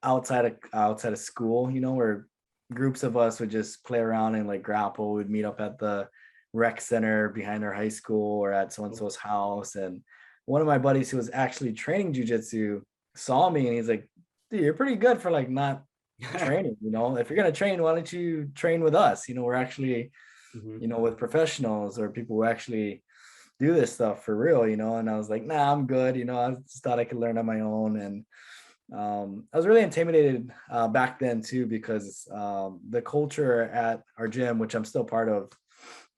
outside of school, where groups of us would just play around and like grapple. We'd meet up at the rec center behind our high school or at so and so's house. And one of my buddies who was actually training jujitsu saw me, and he's like, "Dude, you're pretty good for like not training. If you're gonna train, why don't you train with us? We're actually, with professionals or people who actually do this stuff for real, And I was like, "Nah, I'm good." I just thought I could learn on my own. And I was really intimidated back then too, because the culture at our gym, which I'm still part of,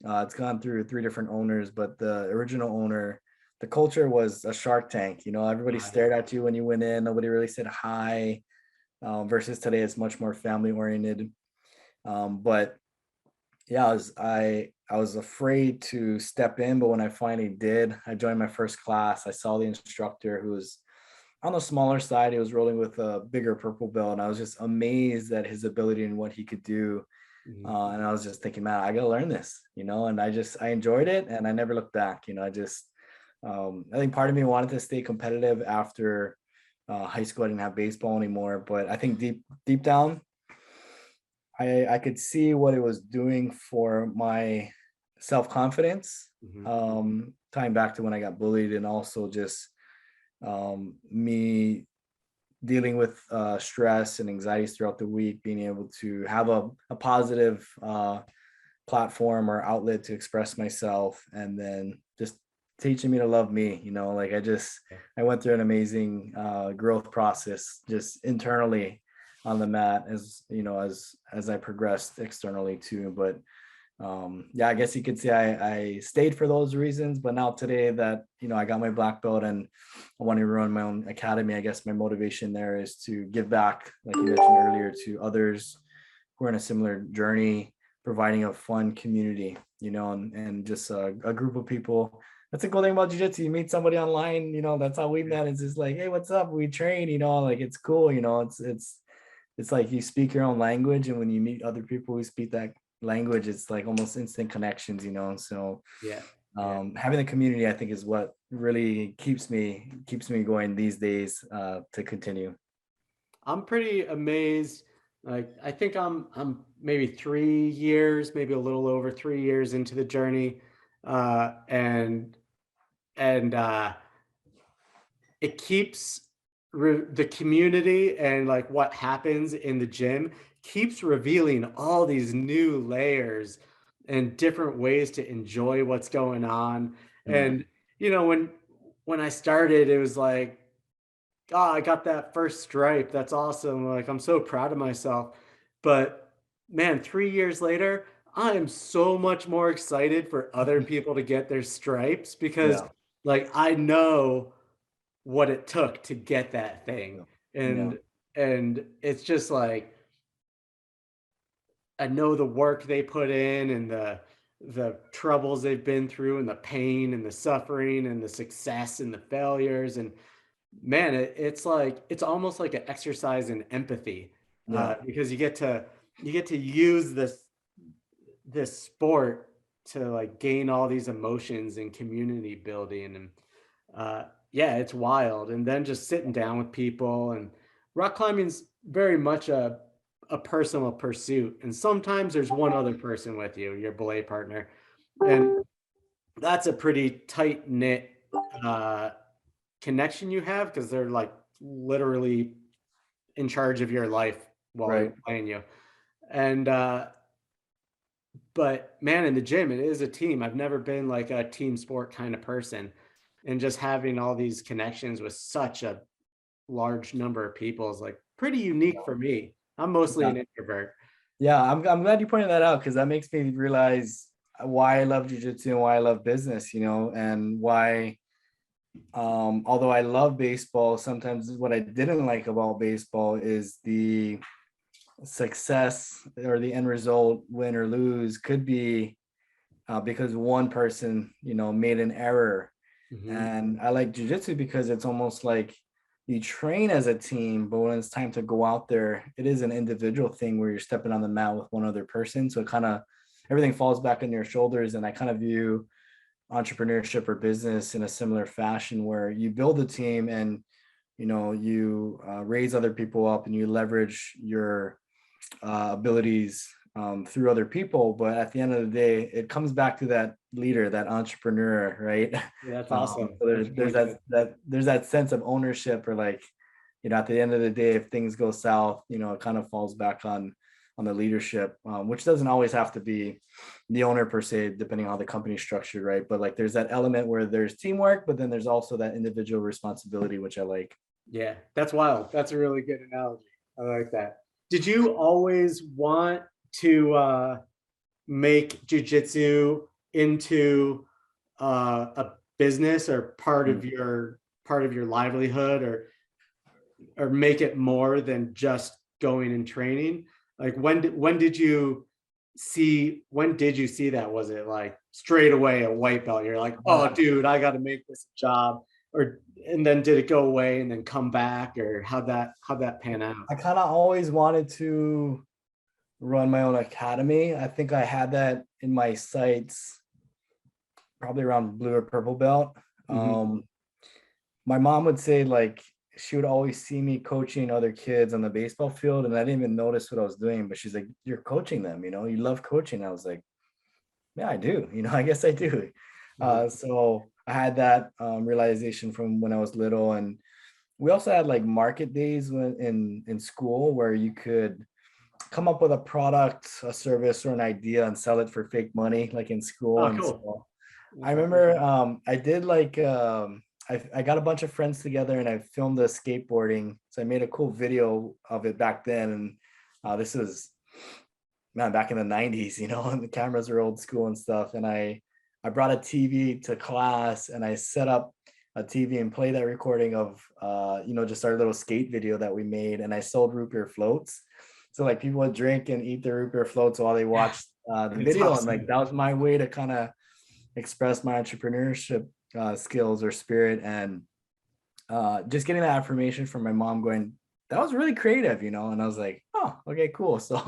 it's gone through 3 different owners, but the original owner, the culture was a Shark Tank. Everybody stared at you when you went in. Nobody really said hi. Versus today, it's much more family oriented. But yeah, I was afraid to step in, but when I finally did, I joined my first class. I saw the instructor, who was on the smaller side. He was rolling with a bigger purple belt, and I was just amazed at his ability and what he could do. And I was just thinking, man, I gotta learn this, and I enjoyed it, and I never looked back. I think part of me wanted to stay competitive after high school. I didn't have baseball anymore, but I think deep down, I could see what it was doing for my self-confidence, tying back to when I got bullied, and also just me dealing with stress and anxieties throughout the week, being able to have a positive platform or outlet to express myself, and then just teaching me to love me. Like I went through an amazing growth process just internally on the mat, as I progressed externally too. But yeah, I guess you could say I stayed for those reasons. But now today that I got my black belt and I want to run my own academy, I guess my motivation there is to give back, like you mentioned earlier, to others who are in a similar journey, providing a fun community, and just a group of people. That's the cool thing about jiu-jitsu. You meet somebody online, that's how we met. It's just like, "Hey, what's up?" We train, like it's cool, it's like you speak your own language, and when you meet other people who speak that language, it's like almost instant connections. So Yeah. having a community, I think, is what really keeps me going these days, to continue. I'm pretty amazed. Like I think I'm maybe 3 years, maybe a little over 3 years into the journey. And it keeps the community and like what happens in the gym keeps revealing all these new layers and different ways to enjoy what's going on. Mm, And when I started, it was like, oh, I got that first stripe. That's awesome. Like, I'm so proud of myself. But man, 3 years later, I am so much more excited for other people to get their stripes because, yeah, like, I know what it took to get that thing. yeah, yeah, And it's just like, I know the work they put in and the troubles they've been through and the pain and the suffering and the success and the failures. And man, it's like it's almost like an exercise in empathy, yeah, because you get to use this sport to like gain all these emotions and community building. And yeah, it's wild. And then just sitting down with people, and rock climbing's very much a personal pursuit. And sometimes there's one other person with you, your belay partner, and that's a pretty tight knit connection you have, because they're like literally in charge of your life while you're Right. playing you. And but man, in the gym, it is a team. I've never been like a team sport kind of person. And just having all these connections with such a large number of people is like pretty unique for me. I'm mostly Yeah. an introvert. Yeah, I'm glad you pointed that out because that makes me realize why I love jujitsu and why I love business, and why although I love baseball, sometimes what I didn't like about baseball is the success or the end result, win or lose, could be because one person, made an error. Mhm. And I like jujitsu because it's almost like you train as a team, but when it's time to go out there, it is an individual thing where you're stepping on the mat with one other person. So it kind of everything falls back on your shoulders. And I kind of view entrepreneurship or business in a similar fashion where you build a team and you raise other people up and you leverage your abilities through other people. But at the end of the day, it comes back to that leader, that entrepreneur, right? Yeah, that's awesome. So That's there's really good. that sense of ownership, or like, at the end of the day, if things go south, it kind of falls back on the leadership, which doesn't always have to be the owner per se, depending on how the company's structured, right? But like, there's that element where there's teamwork, but then there's also that individual responsibility, which I like. Yeah, that's wild. That's a really good analogy. I like that. Did you always want to make jujitsu into a business or Mm. part of your livelihood, or make it more than just going and training? Like when did you see that? Was it like straight away a white belt? You're like, oh dude, I got to make this a job. Or and then did it go away and then come back, or how'd that pan out? I kind of always wanted to run my own academy. I think I had that in my sights probably around blue or purple belt. Mhm. My mom would say, like, she would always see me coaching other kids on the baseball field, and I didn't even notice what I was doing. But she's like, "You're coaching them, you love coaching." I was like, "Yeah, I do. I guess I do." Mhm. So I had that realization from when I was little, and we also had like market days when in school where you could come up with a product, a service, or an idea and sell it for fake money, like in school. Oh, And cool. so I That's really remember cool. I did like I got a bunch of friends together and I filmed the skateboarding. So I made a cool video of it back then. And this was, man, back in the 90s, and the cameras are old school and stuff. And I brought a TV to class and I set up a TV and played that recording of just our little skate video that we made. And I sold root beer floats. So like people would drink and eat their root bear floats while they Yeah, watched the that's video, and like awesome. that was my way to kind of express my entrepreneurship skills or spirit, and just getting that affirmation from my mom going, that was really creative, and I was like, oh, okay, cool. So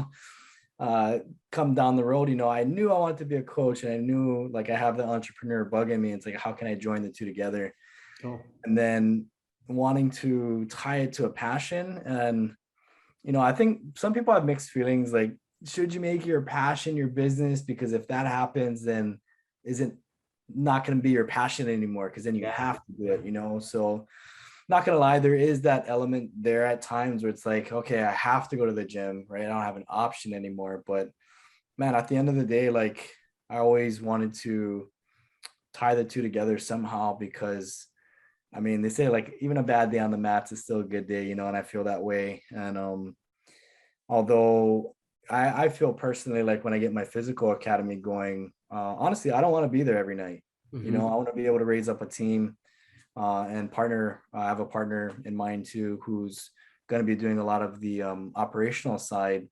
uh come down the road, I knew I wanted to be a coach, and I knew like I have the entrepreneur bug in me. It's like, how can I join the two together? Cool. And then wanting to tie it to a passion. And I think some people have mixed feelings, like, should you make your passion your business? Because if that happens, then isn't not going to be your passion anymore, because then you Yeah. have to do it. So not going to lie, there is that element there at times where it's like, okay, I have to go to the gym, right? I don't have an option anymore. But man, at the end of the day, like, I always wanted to tie the two together somehow, because I mean, they say like even a bad day on the mats is still a good day, and I feel that way. And although I feel personally like when I get my physical academy going, honestly, I don't want to be there every night. Mhm. I want to be able to raise up a team and partner. I have a partner in mind too, who's going to be doing a lot of the operational side,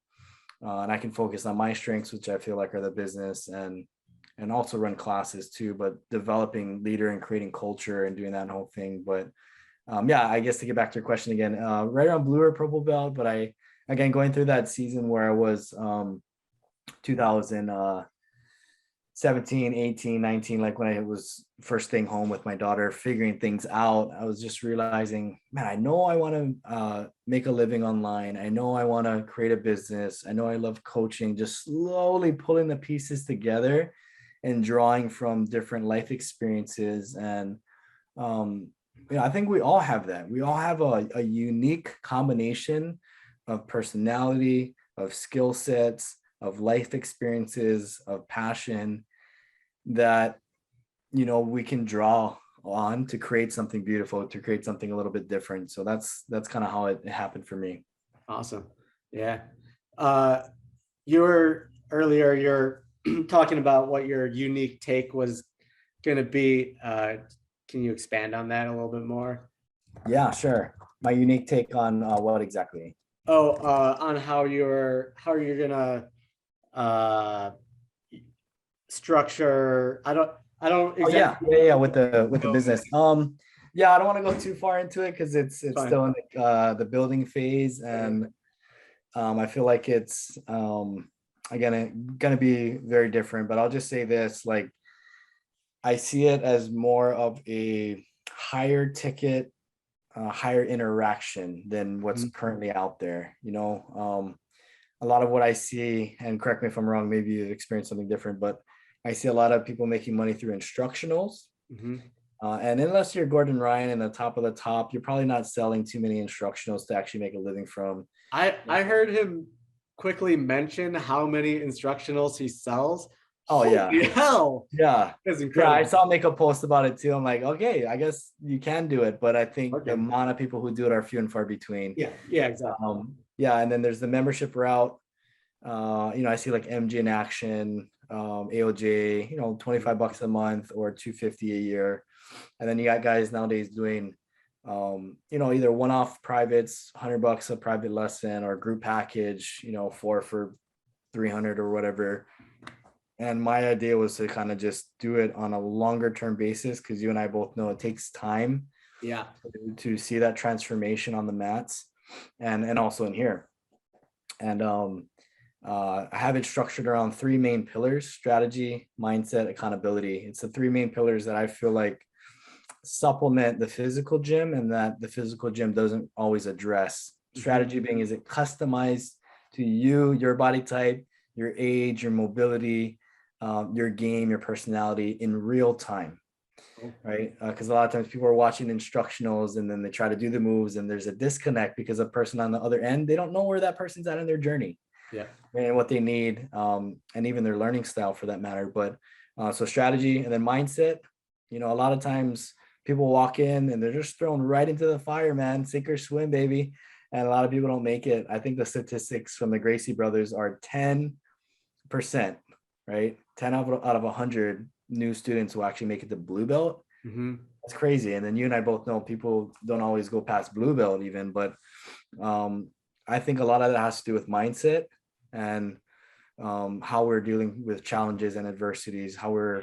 and I can focus on my strengths, which I feel like are the business, and also run classes too, but developing leader and creating culture and doing that whole thing. But yeah, I guess to get back to your question again, right around blue or purple belt, but I, again, going through that season where I was 2017, 18, 19, like when I was first staying home with my daughter, figuring things out, I was just realizing, man, I know I want to make a living online. I know I want to create a business. I know I love coaching, just slowly pulling the pieces together and drawing from different life experiences. And I think we all have that. We all have a unique combination of personality, of skill sets, of life experiences, of passion that, we can draw on to create something beautiful, to create something a little bit different. So that's kind of how it happened for me. Awesome. Yeah. Uh, you were earlier, you're talking about what your unique take was going to be. Can you expand on that a little bit more? Yeah, sure. My unique take on what exactly? Oh, on how you're gonna uh structure. I don't Oh yeah, exactly. yeah, yeah. With the business. Yeah, I don't want to go too far into it because it's Fine. still in the building phase, and I feel like it's again gonna be very different. But I'll just say this: like, I see it as more of a higher ticket, higher interaction than what's Mhm. currently out there. A lot of what I see, and correct me if I'm wrong, maybe you've experienced something different, but I see a lot of people making money through instructionals. Mhm. And unless you're Gordon Ryan and the top of the top, you're probably not selling too many instructionals to actually make a living from. I heard him quickly mention how many instructionals he sells. Oh yeah, Holy hell, yeah, that's yeah. I incredible. saw him make a post about it too. I'm like, okay, I guess you can do it, but I think the Okay. amount of people who do it are few and far between. Yeah. Yeah. Exactly. Yeah, and then there's the membership route. I see like MG in action, AOJ, $25 a month or 250 a year. And then you got guys nowadays doing, either one-off privates, $100 a private lesson, or group package, four for 300 or whatever. And my idea was to kind of just do it on a longer term basis because you and I both know it takes time Yeah. to see that transformation on the mats and also in here. And I have it structured around three main pillars: strategy, mindset, accountability. It's the three main pillars that I feel like supplement the physical gym and that the physical gym doesn't always address. Mhm. Strategy being, is it customized to you, your body type, your age, your mobility, your game, your personality in real time, Cool. right? Because a lot of times people are watching instructionals and then they try to do the moves and there's a disconnect because a person on the other end, they don't know where that person's at in their journey Yeah. and what they need, and even their learning style for that matter. But so strategy and then mindset. A lot of times people walk in and they're just thrown right into the fire, man, sink or swim, baby. And a lot of people don't make it. I think the statistics from the Gracie brothers are 10%, right? 10 out of 100 new students will actually make it to blue belt. Mhm. That's crazy. And then you and I both know people don't always go past blue belt even, but um, I think a lot of that has to do with mindset and how we're dealing with challenges and adversities, how we're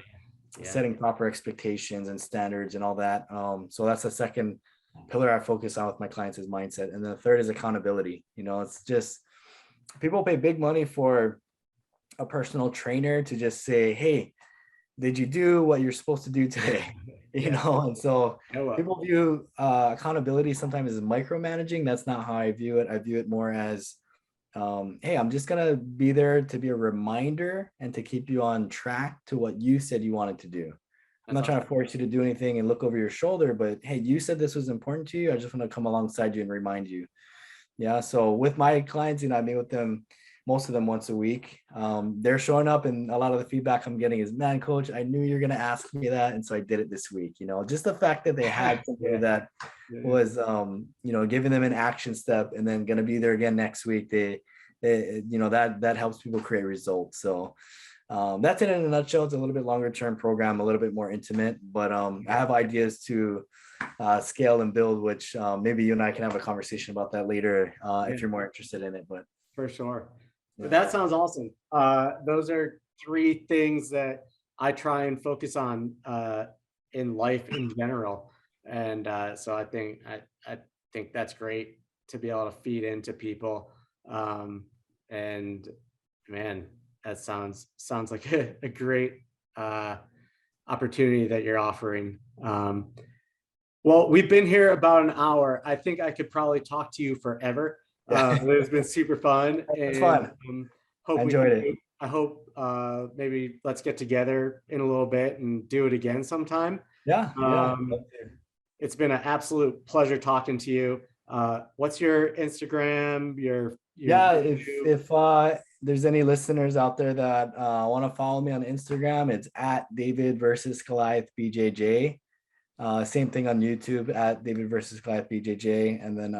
Yeah. setting proper expectations and standards and all that. So that's the second pillar I focus on with my clients is mindset. And then the third is accountability. It's just people pay big money for a personal trainer to just say, hey, did you do what you're supposed to do today? Yeah. And so Know what? people view accountability sometimes as micromanaging. That's not how I view it. I view it more as hey, I'm just gonna be there to be a reminder and to keep you on track to what you said you wanted to do. I'm That's not trying awesome. to force you to do anything and look over your shoulder, but hey, you said this was important to you. I just want to come alongside you and remind you. Yeah. So with my clients, I meet with them, most of them once a week. They're showing up, and a lot of the feedback I'm getting is, man, coach, I knew you're gonna ask me that. And so I did it this week. Just the fact that they had somebody Yeah. that Yeah. was giving them an action step and then gonna be there again next week. That helps people create results. So that's it in a nutshell. It's a little bit longer term program, a little bit more intimate, but I have ideas to scale and build, which maybe you and I can have a conversation about that later Yeah. if you're more interested in it. But For sure. yeah, That sounds awesome. Those are three things that I try and focus on in life in general. And so I think that's great to be able to feed into people. And man, that sounds like a great uh, opportunity that you're offering. Well, we've been here about an hour. I think I could probably talk to you forever. yeah, It's been super fun, it's and fun. I hope we can enjoyed it. I hope maybe let's get together in a little bit and do it again sometime. Yeah, yeah. Um, It's been an absolute pleasure talking to you. What's your Instagram, your Yeah, YouTube? if there's any listeners out there that want to follow me on Instagram, it's at David versus Goliath BJJ. Same thing on YouTube at David versus Goliath BJJ. And then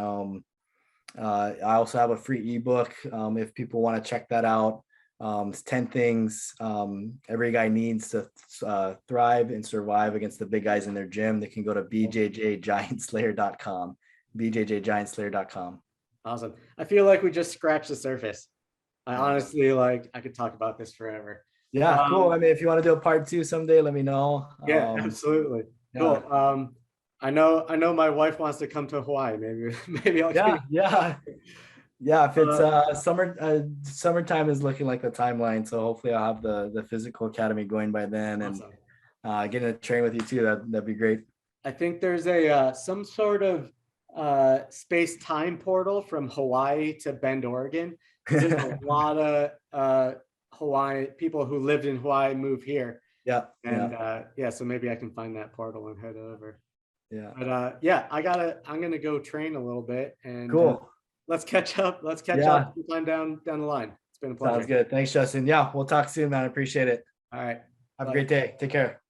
I also have a free ebook if people want to check that out. It's 10 things every guy needs to thrive and survive against the big guys in their gym. They can go to bjjgiantslayer.com, bjjgiantslayer.com. Awesome. I feel like we just scratched the surface. I honestly like I could talk about this forever. Yeah, cool. I mean, if you want to do a part two someday, let me know. Yeah, absolutely. Yeah. Cool. I know my wife wants to come to Hawaii. Maybe I'll Yeah, get yeah. If it's summertime is looking like the timeline, so hopefully I'll have the physical academy going by then, awesome. and getting to train with you too. That'd be great. I think there's a some sort of space-time portal from Hawaii to Bend, Oregon. There's a lot of Hawaii people who lived in Hawaii move here. Yeah. And so maybe I can find that portal and head over. Yeah. But I'm gonna go train a little bit and Cool. let's catch up. Let's catch up sometime down the line. It's been a pleasure. Sounds good. Thanks, Justin. Yeah, we'll talk soon, man. I appreciate it. All right. Have a great day. Take care.